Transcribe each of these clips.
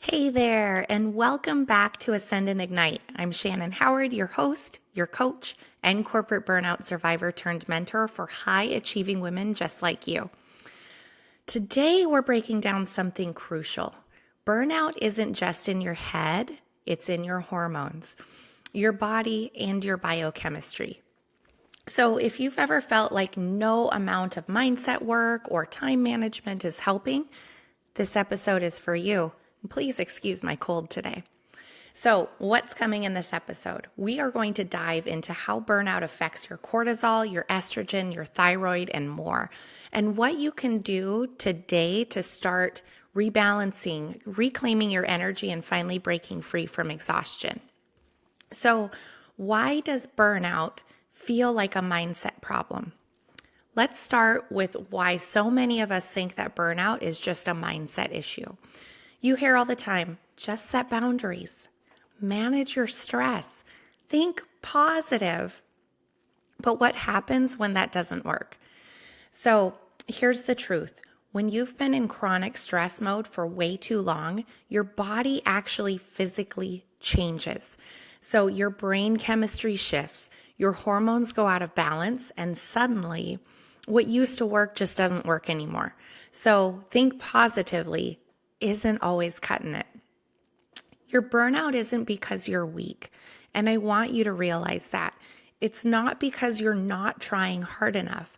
Hey there, and welcome back to Ascend and Ignite. I'm Shannon Howard, your host, your coach, and corporate burnout survivor turned mentor for high achieving women just like you. Today, we're breaking down something crucial. Burnout isn't just in your head, it's in your hormones, your body, and your biochemistry. So, if you've ever felt like no amount of mindset work or time management is helping, this episode is for you. Please excuse my cold today. So, what's coming in this episode? We are going to dive into how burnout affects your cortisol, your estrogen, your thyroid, and more, and what you can do today to start rebalancing, reclaiming your energy, and finally breaking free from exhaustion. So, why does burnout feel like a mindset problem? Let's start with why so many of us think that burnout is just a mindset issue. You hear all the time, just set boundaries, manage your stress, think positive. But what happens when that doesn't work? So here's the truth. When you've been in chronic stress mode for way too long, your body actually physically changes. So your brain chemistry shifts, your hormones go out of balance, and suddenly what used to work just doesn't work anymore. So think positively isn't always cutting it. Your burnout isn't because you're weak, and I want you to realize that. It's not because you're not trying hard enough,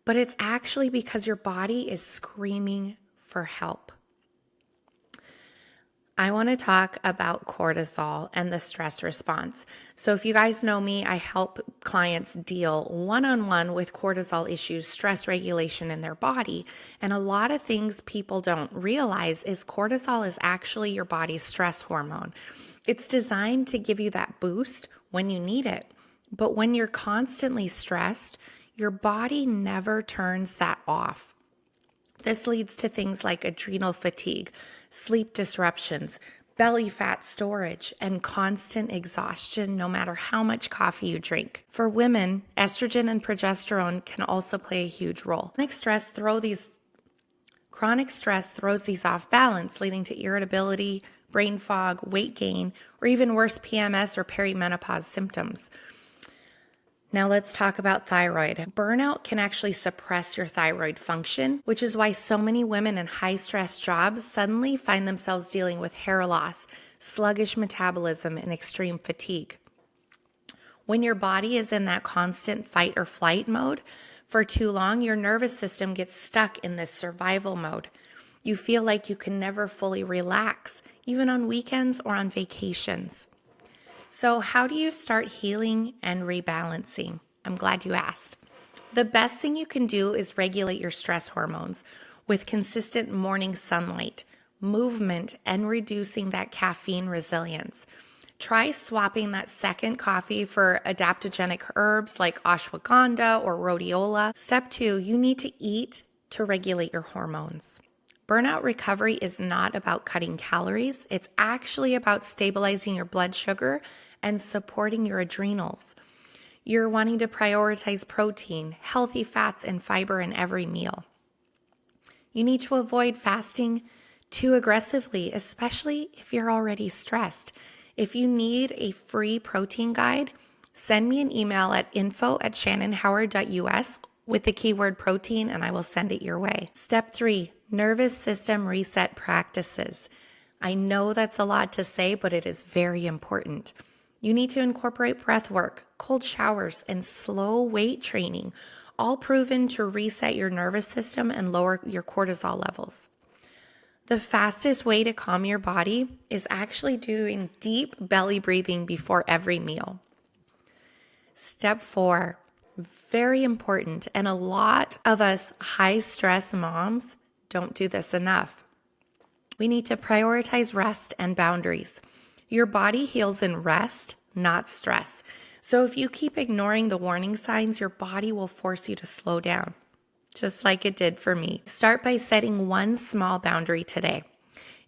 but it's actually because your body is screaming for help. I want to talk about cortisol and the stress response. So if you guys know me, I help clients deal one-on-one with cortisol issues, stress regulation in their body. And a lot of things people don't realize is cortisol is actually your body's stress hormone. It's designed to give you that boost when you need it. But when you're constantly stressed, your body never turns that off. This leads to things like adrenal fatigue, sleep disruptions, belly fat storage, and constant exhaustion no matter how much coffee you drink. For women, estrogen and progesterone can also play a huge role. Chronic stress throws these off balance, leading to irritability, brain fog, weight gain, or even worse, PMS or perimenopause symptoms. Now let's talk about thyroid. Burnout can actually suppress your thyroid function, which is why so many women in high-stress jobs suddenly find themselves dealing with hair loss, sluggish metabolism, and extreme fatigue. When your body is in that constant fight or flight mode for too long, your nervous system gets stuck in this survival mode. You feel like you can never fully relax, even on weekends or on vacations. So how do you start healing and rebalancing? I'm glad you asked. The best thing you can do is regulate your stress hormones with consistent morning sunlight, movement, and reducing that caffeine resilience. Try swapping that second coffee for adaptogenic herbs like ashwagandha or rhodiola. Step 2, you need to eat to regulate your hormones. Burnout recovery is not about cutting calories. It's actually about stabilizing your blood sugar and supporting your adrenals. You're wanting to prioritize protein, healthy fats, and fiber in every meal. You need to avoid fasting too aggressively, especially if you're already stressed. If you need a free protein guide, send me an email at info@shannonhoward.us with the keyword protein, and I will send it your way. Step 3, nervous system reset practices. I know that's a lot to say, but it is very important. You need to incorporate breath work, cold showers, and slow weight training, all proven to reset your nervous system and lower your cortisol levels. The fastest way to calm your body is actually doing deep belly breathing before every meal. Step 4, very important, and a lot of us high-stress moms don't do this enough. We need to prioritize rest and boundaries. Your body heals in rest, not stress. So if you keep ignoring the warning signs, your body will force you to slow down, just like it did for me. Start by setting one small boundary today.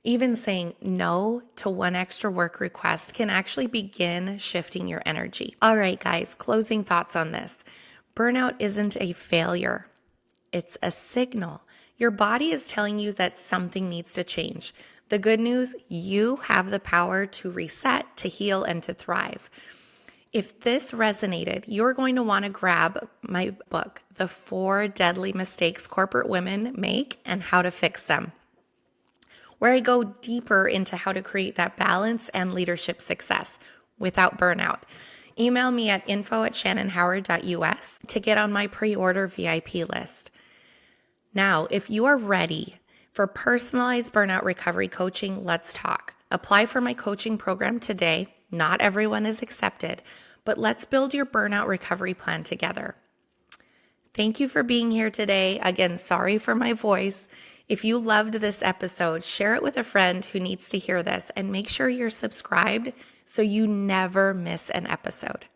Even saying no to one extra work request can actually begin shifting your energy. All right, guys, closing thoughts on this. Burnout isn't a failure. It's a signal. Your body is telling you that something needs to change. The good news, you have the power to reset, to heal, and to thrive. If this resonated, you're going to want to grab my book, The 4 Deadly Mistakes Corporate Women Make and How to Fix Them, where I go deeper into how to create that balance and leadership success without burnout. Email me at info@shannonhoward.us to get on my pre-order VIP list. Now, if you are ready for personalized burnout recovery coaching, let's talk. Apply for my coaching program today. Not everyone is accepted, but let's build your burnout recovery plan together. Thank you for being here today. Again, sorry for my voice. If you loved this episode, share it with a friend who needs to hear this, and make sure you're subscribed so you never miss an episode.